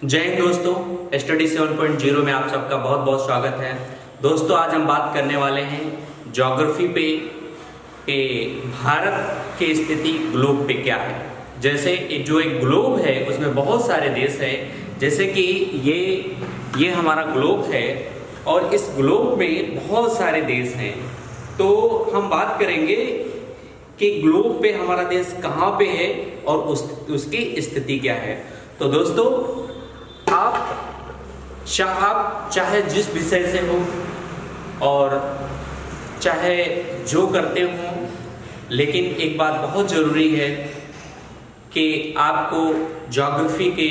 जय हिंद दोस्तों, स्टडी 7.0 में आप सबका बहुत बहुत स्वागत है। दोस्तों आज हम बात करने वाले हैं ज्योग्राफी पे कि भारत की स्थिति ग्लोब पे क्या है। जैसे जो एक ग्लोब है उसमें बहुत सारे देश हैं, जैसे कि ये हमारा ग्लोब है और इस ग्लोब में बहुत सारे देश हैं। तो हम बात करेंगे कि ग्लोब पे हमारा देश कहाँ पे है और उसकी स्थिति क्या है। तो दोस्तों आप चाहे जिस विषय से हो और चाहे जो करते हो, लेकिन एक बात बहुत ज़रूरी है कि आपको ज्योग्राफी के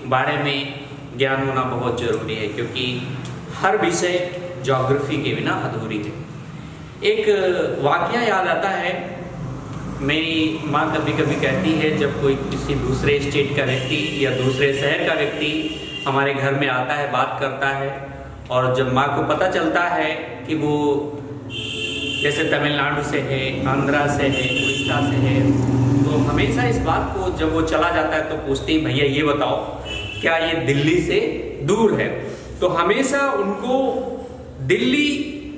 बारे में ज्ञान होना बहुत ज़रूरी है, क्योंकि हर विषय ज्योग्राफी के बिना अधूरी है। एक वाकया याद आता है, मेरी माँ कभी कभी कहती है, जब कोई किसी दूसरे स्टेट का व्यक्ति या दूसरे शहर का व्यक्ति हमारे घर में आता है, बात करता है, और जब माँ को पता चलता है कि वो जैसे तमिलनाडु से है, आंध्रा से है, उड़ीसा से है, तो हमेशा इस बात को जब वो चला जाता है तो पूछती है, भैया ये बताओ क्या ये दिल्ली से दूर है? तो हमेशा उनको दिल्ली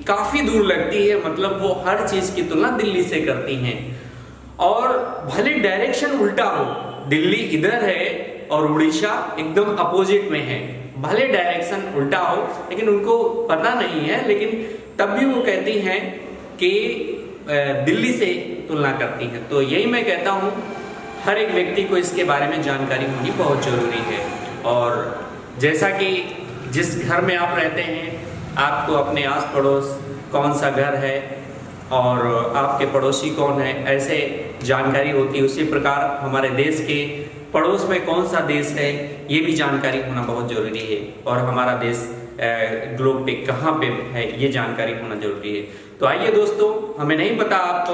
काफ़ी दूर लगती है, मतलब वो हर चीज़ की तुलना दिल्ली से करती हैं। और भले डायरेक्शन उल्टा हो, दिल्ली इधर है और उड़ीसा एकदम अपोजिट में है, भले डायरेक्शन उल्टा हो, लेकिन उनको पता नहीं है, लेकिन तब भी वो कहती हैं कि दिल्ली से तुलना करती हैं। तो यही मैं कहता हूँ, हर एक व्यक्ति को इसके बारे में जानकारी होनी बहुत ज़रूरी है। और जैसा कि जिस घर में आप रहते हैं, आपको अपने आस पड़ोस कौन सा घर है और आपके पड़ोसी कौन है, ऐसे जानकारी होती है, उसी प्रकार हमारे देश के पड़ोस में कौन सा देश है ये भी जानकारी होना बहुत ज़रूरी है, और हमारा देश ग्लोब पे कहाँ पे है ये जानकारी होना जरूरी है। तो आइए दोस्तों, हमें नहीं पता आप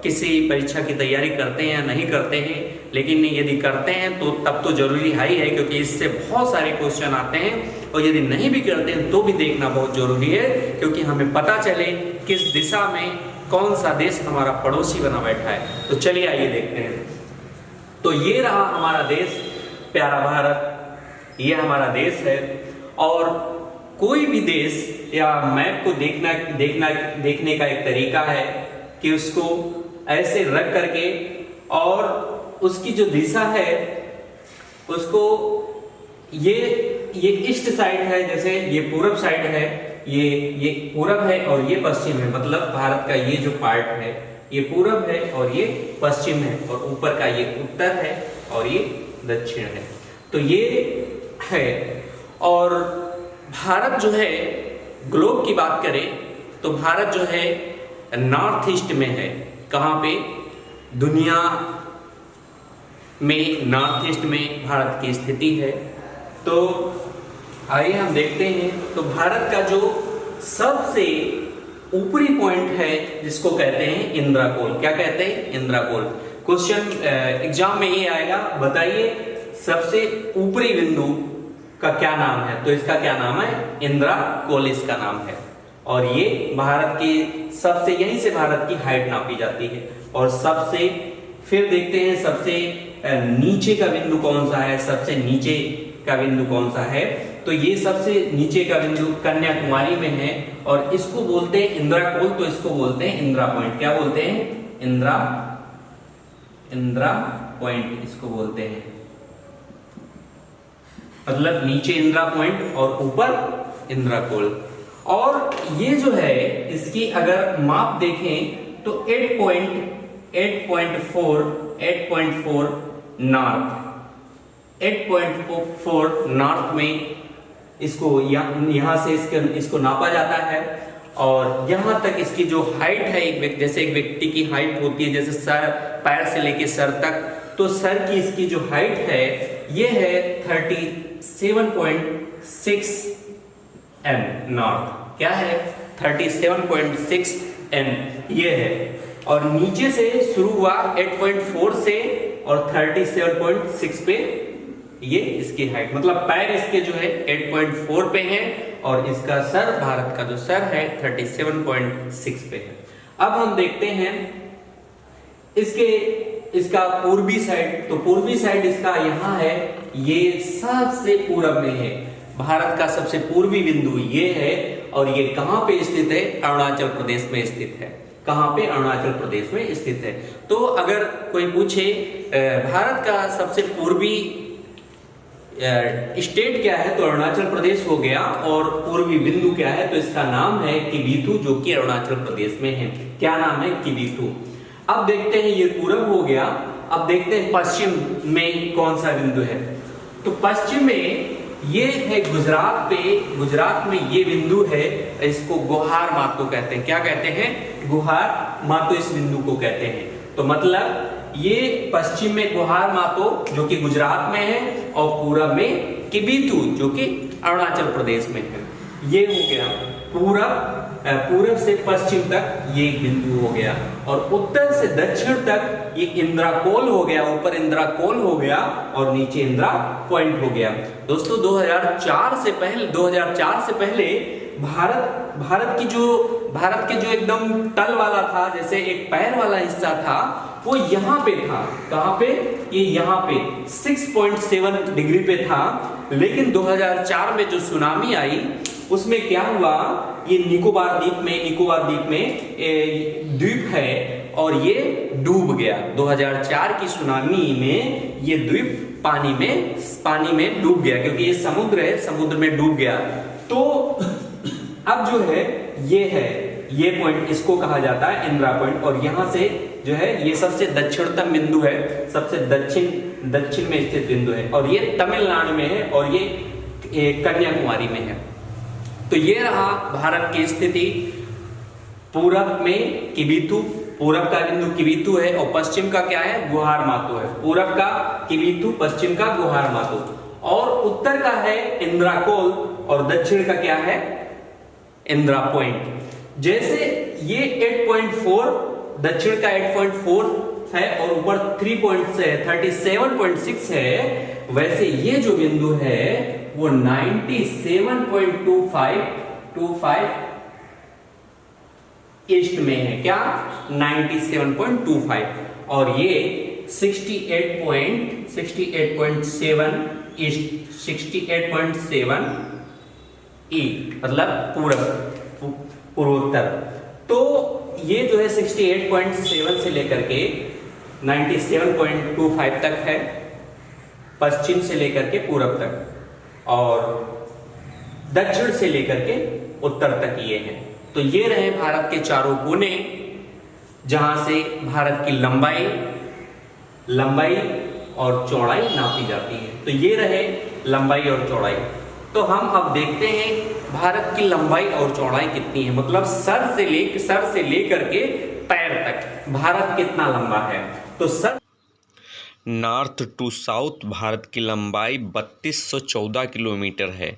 किसी परीक्षा की तैयारी करते हैं या नहीं करते हैं, लेकिन यदि करते हैं तो तब तो जरूरी है ही है, क्योंकि इससे बहुत सारे क्वेश्चन आते हैं, और यदि नहीं भी करते हैं तो भी देखना बहुत जरूरी है, क्योंकि हमें पता चले किस दिशा में कौन सा देश हमारा पड़ोसी बना बैठा है। तो चलिए आइए देखते हैं। तो ये रहा हमारा देश, प्यारा भारत, ये हमारा देश है। और कोई भी देश या मैप को देखने का एक तरीका है कि उसको ऐसे रख करके, और उसकी जो दिशा है उसको ये ईस्ट साइड है, जैसे ये पूरब साइड है, ये पूरब है और ये पश्चिम है, मतलब भारत का ये जो पार्ट है ये पूरब है और ये पश्चिम है, और ऊपर का ये उत्तर है और ये दक्षिण है। तो ये है। और भारत जो है, ग्लोब की बात करें तो भारत जो है नॉर्थ ईस्ट में है। कहाँ पे? दुनिया में नॉर्थ ईस्ट में भारत की स्थिति है। तो आइए हम देखते हैं। तो भारत का जो सबसे ऊपरी पॉइंट है जिसको कहते हैं इंद्राकोल। क्या कहते हैं? इंद्राकोल। क्वेश्चन एग्जाम में ये आएगा, बताइए सबसे ऊपरी बिंदु का क्या नाम है? तो इसका क्या नाम है? इंद्राकोल इसका नाम है। और ये भारत की सबसे, यहीं से भारत की हाइट नापी जाती है। और सबसे, फिर देखते हैं सबसे नीचे का बिंदु कौन सा है, सबसे नीचे का बिंदु कौन सा है? तो ये सबसे नीचे का बिंदु कन्याकुमारी में है, और इसको बोलते हैं इंद्राकोल, तो इसको बोलते हैं इंदिरा पॉइंट। क्या बोलते हैं? इंदिरा पॉइंट इसको बोलते हैं। मतलब नीचे इंदिरा पॉइंट और ऊपर इंद्राकोल। और ये जो है, इसकी अगर माप देखें तो 8.4 नॉर्थ, 8.4 नॉर्थ में इसको यहाँ से इसको नापा जाता है। और यहाँ तक इसकी जो हाइट है, जैसे एक व्यक्ति की हाइट होती है, जैसे सर, पैर से लेके सर तक, तो सर की इसकी जो हाइट है ये है 37.6 m नॉर्थ। क्या है? 37.6 m ये है। और नीचे से शुरू हुआ 8.4 से और 37.6 पे ये इसकी हाइट, मतलब पैर इसके जो है 8.4 पे है, और इसका सर, भारत का जो सर है 37.6 पे है। अब हम देखते हैं इसका पूर्वी साइड। तो पूर्वी साइड इसका यहाँ है ये सबसे पूरब में है। भारत का सबसे पूर्वी बिंदु ये है और ये कहां पे स्थित है? अरुणाचल प्रदेश में स्थित है। कहां पे? अरुणाचल प्रदेश में स्थित है। तो अगर कोई पूछे भारत का सबसे पूर्वी स्टेट क्या है, तो अरुणाचल प्रदेश हो गया, और पूर्वी बिंदु क्या है, तो इसका नाम है किबिथु, जो कि अरुणाचल प्रदेश में है। क्या नाम है? किबिथु। अब देखते हैं, ये पूरब हो गया। अब देखते हैं पश्चिम में कौन सा बिंदु है। तो पश्चिम में ये है गुजरात पे, गुजरात में ये बिंदु है, इसको गुहार मातो कहते हैं। क्या कहते हैं? गुहार मातो इस बिंदु को कहते हैं। तो मतलब ये पश्चिम में गुहार मातो जो कि गुजरात में है, और पूरब में किबिथु जो कि अरुणाचल प्रदेश में है। ये हो गया पूरब से पश्चिम तक ये बिंदु हो गया, और उत्तर से दक्षिण तक ये इंद्राकोल हो गया। ऊपर इंद्राकोल हो गया और नीचे इंदिरा पॉइंट हो गया। दोस्तों 2004 से पहले भारत के जो एकदम तल वाला था, जैसे एक पैर वाला हिस्सा था, वो यहाँ पे था। कहाँ पे? ये यहाँ पे 6.7 डिग्री पे था। लेकिन 2004 में जो सुनामी आई, उसमें क्या हुआ, ये निकोबार द्वीप में द्वीप है और ये डूब गया। 2004 की सुनामी में ये द्वीप पानी में डूब गया, क्योंकि ये समुद्र है, समुद्र में डूब गया। तो अब जो है ये पॉइंट, इसको कहा जाता है इंदिरा पॉइंट, और यहां से जो है ये सबसे दक्षिणतम बिंदु है, सबसे दक्षिण में स्थित बिंदु है, और ये तमिलनाडु में है, और ये कन्याकुमारी में है। तो ये रहा भारत की स्थिति। पूरब में किबिथु, पूरब का बिंदु किबिथु है, और पश्चिम का क्या है? गुहार मातो है। पूरब का किबिथु, पश्चिम का गुहार मातो, और उत्तर का है इंद्राकोल, और दक्षिण का क्या है? इंदिरा पॉइंट। जैसे ये 8.4, दक्षिण का 8.4 है, और ऊपर 37.6 है, वैसे ये जो बिंदु है वो 97.25 ईस्ट में है। क्या? 97.25, और ये 68.7 ईस्ट, 68.7 ई, मतलब पूर्वोत्तर। तो ये जो है 68.7 से लेकर के 97.25 तक है, पश्चिम से लेकर के पूरब तक, और दक्षिण से लेकर के उत्तर तक ये है। तो ये रहे भारत के चारों कोने, जहां से भारत की लंबाई और चौड़ाई नापी जाती है। तो ये रहे लंबाई और चौड़ाई। तो हम अब देखते हैं भारत की लंबाई और चौड़ाई कितनी है, मतलब सर से लेकर के पैर तक भारत कितना लंबा है। तो sir north to south Bharat की लंबाई 3214 किलोमीटर है।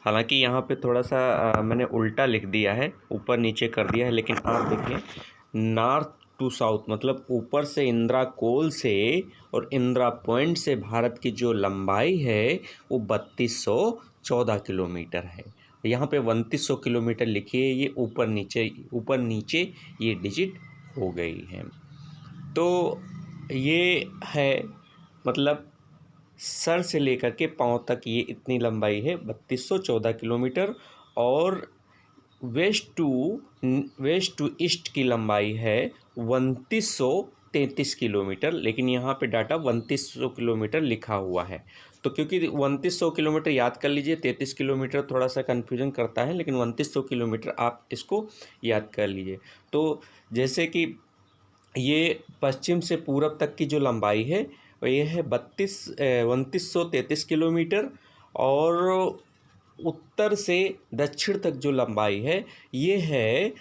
हालांकि यहाँ पे थोड़ा सा मैंने उल्टा लिख दिया है, ऊपर नीचे कर दिया है, लेकिन आप देखिए नॉर्थ टू साउथ मतलब ऊपर से इंदिरा कोल से और इंदिरा पॉइंट से भारत की जो लंबाई है वो 3214 किलोमीटर है। यहाँ पे 3200 किलोमीटर लिखिए, ये ऊपर नीचे ये डिजिट हो गई है। तो ये है मतलब सर से लेकर के पाँव तक ये इतनी लंबाई है 3214 किलोमीटर, और वेस्ट टू ईस्ट की लंबाई है 2933 किलोमीटर, लेकिन यहाँ पे डाटा 3200 किलोमीटर लिखा हुआ है। तो क्योंकि 2900 किलोमीटर याद कर लीजिए, 33 किलोमीटर थोड़ा सा कन्फ्यूजन करता है, लेकिन 2900 किलोमीटर आप इसको याद कर लीजिए। तो जैसे कि ये पश्चिम से पूरब तक की जो लंबाई है ये है 2933 किलोमीटर, और उत्तर से दक्षिण तक जो लंबाई है ये है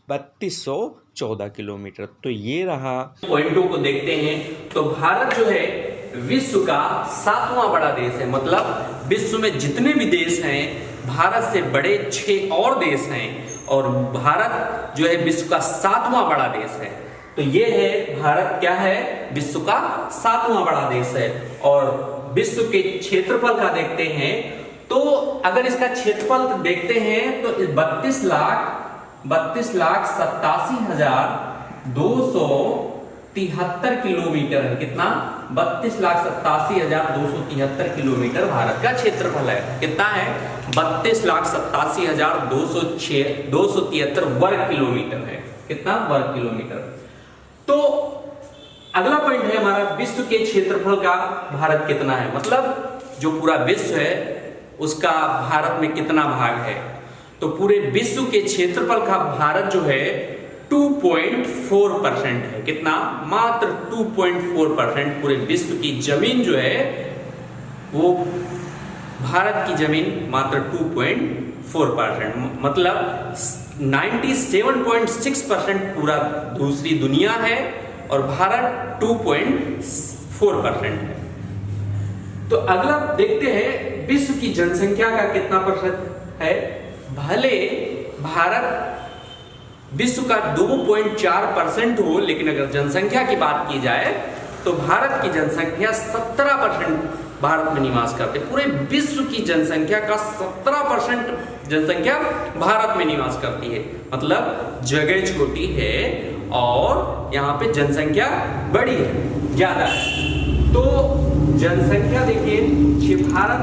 3214 किलोमीटर। तो ये रहा। पॉइंटों को देखते हैं तो भारत जो है विश्व का 7वां बड़ा देश है, मतलब विश्व में जितने भी देश हैं भारत से बड़े 6 और देश हैं, और भारत जो है विश्व का 7वां बड़ा देश है। तो ये है भारत क्या है? विश्व का 7वां बड़ा देश है। और विश्व के क्षेत्रफल का देखते हैं तो अगर इसका क्षेत्रफल देखते हैं तो 32,87,273 किलोमीटर है। कितना? 32,87,273 किलोमीटर भारत का क्षेत्रफल है। कितना है? 32,87,273 वर्ग किलोमीटर है। कितना? वर्ग किलोमीटर। तो अगला पॉइंट है हमारा, विश्व के क्षेत्रफल का भारत कितना है, मतलब जो पूरा विश्व है उसका भारत में कितना भाग है। तो पूरे विश्व के क्षेत्रफल का भारत जो है 2.4% है। कितना? मात्र 2.4% पूरे विश्व की जमीन जो है वो, भारत की जमीन मात्र 2.4%, मतलब 97.6% पूरा दूसरी दुनिया है और भारत 2.4% है। तो अगला देखते हैं विश्व की जनसंख्या का कितना प्रतिशत है। भले भारत विश्व का 2.4% हो, लेकिन अगर जनसंख्या की बात की जाए तो भारत की जनसंख्या 17% भारत में निवास करते। पूरे विश्व की जनसंख्या का 17% जनसंख्या भारत में निवास करती है, मतलब जगह छोटी है और यहाँ पे जनसंख्या बड़ी है, ज्यादा है। तो जनसंख्या देखिए, भारत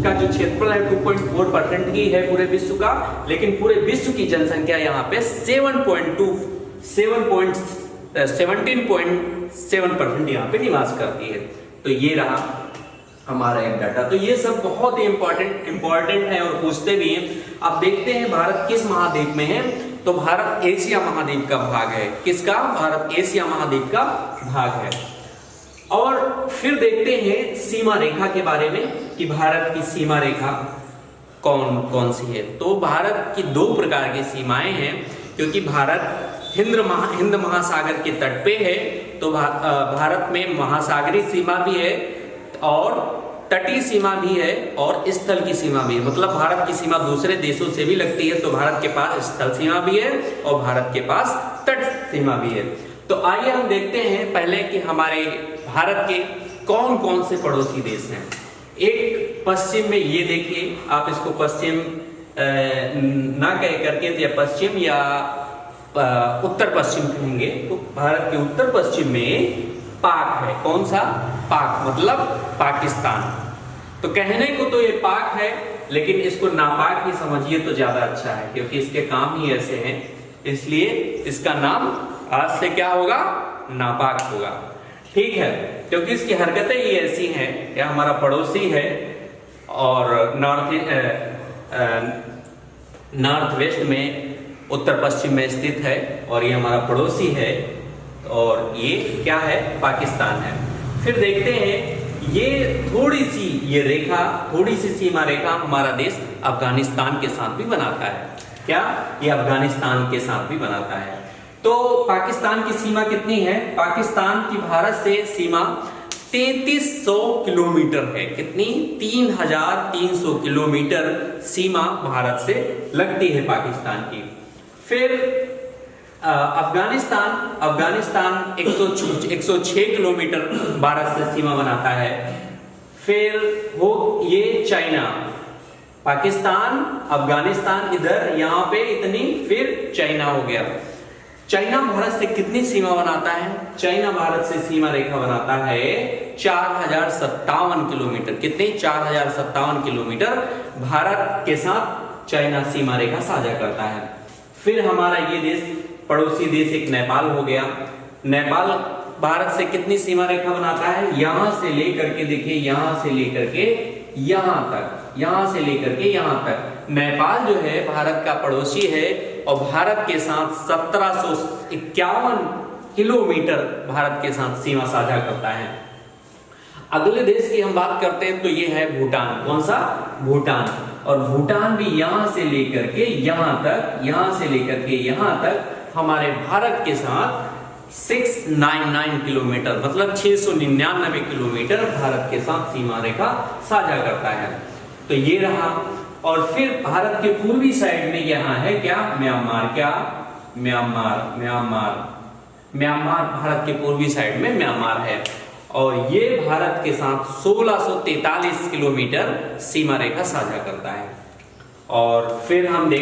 का जो क्षेत्रफल है 2.4% ही है पूरे विश्व का, लेकिन पूरे विश्व की जनसंख्या यहाँ पे 17.7% यहाँ पे निवास करती है। तो ये रहा हमारा एक डाटा। तो ये सब बहुत ही इंपॉर्टेंट है और पूछते भी हैं। अब देखते हैं भारत किस महाद्वीप में है। तो भारत एशिया महाद्वीप का भाग है। किसका? भारत एशिया महाद्वीप का भाग है। और फिर देखते हैं सीमा रेखा के बारे में कि भारत की सीमा रेखा कौन कौन सी है। तो भारत की दो प्रकार की सीमाएं हैं, क्योंकि भारत हिंद महासागर के तट पे है, तो भारत में महासागरीय सीमा भी है और तटीय सीमा भी है और स्थल की सीमा भी है। मतलब भारत की सीमा दूसरे देशों से भी लगती है, तो भारत के पास स्थल सीमा भी है और भारत के पास तट सीमा भी है। तो आइए हम देखते हैं पहले कि हमारे भारत के कौन कौन से पड़ोसी देश हैं। एक पश्चिम में, ये देखिए, आप इसको पश्चिम ना कह करके या पश्चिम या उत्तर पश्चिम कहेंगे, तो भारत के उत्तर पश्चिम में पाक है। कौन सा? पाक मतलब पाकिस्तान। तो कहने को तो ये पाक है, लेकिन इसको नापाक ही समझिए तो ज्यादा अच्छा है, क्योंकि इसके काम ही ऐसे हैं, इसलिए इसका नाम आज से क्या होगा? नापाक होगा। ठीक है, क्योंकि इसकी हरकतें ही ऐसी हैं। यह हमारा पड़ोसी है और नॉर्थ वेस्ट में, उत्तर पश्चिम में स्थित है और ये हमारा पड़ोसी है और ये क्या है? पाकिस्तान है। फिर देखते हैं ये थोड़ी सी सीमा रेखा हमारा देश अफगानिस्तान के साथ भी बनाता है। क्या? ये अफगानिस्तान के साथ भी बनाता है। तो पाकिस्तान की सीमा कितनी है? पाकिस्तान की भारत से सीमा 3300 किलोमीटर है। कितनी? 3300 किलोमीटर सीमा भारत से लगती है पाकिस्तान की। फिर अफगानिस्तान 106 किलोमीटर भारत से सीमा बनाता है। फिर ये चाइना, पाकिस्तान, अफगानिस्तान इधर, यहाँ पे इतनी, फिर चाइना हो गया। चाइना भारत से कितनी सीमा बनाता है? चाइना भारत से सीमा रेखा बनाता है 4057 किलोमीटर। कितनी? 4057 किलोमीटर भारत के साथ चाइना सीमा रेखा साझा करता है। फिर हमारा ये देश, पड़ोसी देश एक नेपाल हो गया। नेपाल भारत से कितनी सीमा रेखा बनाता है? यहां से लेकर के, देखिए, यहां से लेकर के यहां तक, यहां से लेकर के यहां तक। नेपाल जो है भारत का पड़ोसी है और भारत के साथ 1751 किलोमीटर भारत के साथ सीमा साझा करता है। अगले देश की हम बात करते हैं तो ये है भूटान। कौन सा? भूटान। और भूटान भी यहां से लेकर के यहां तक, यहां से लेकर के यहां तक हमारे भारत के साथ 699 किलोमीटर, मतलब 699 किलोमीटर भारत के साथ सीमा रेखा साझा करता है। तो ये रहा। और फिर भारत के पूर्वी साइड में यहाँ है क्या? म्यांमार। क्या? म्यांमार भारत के पूर्वी साइड में म्यांमार है और ये भारत के साथ 1643 किलोमीटर सीमा रेखा साझा करता है। और फिर हम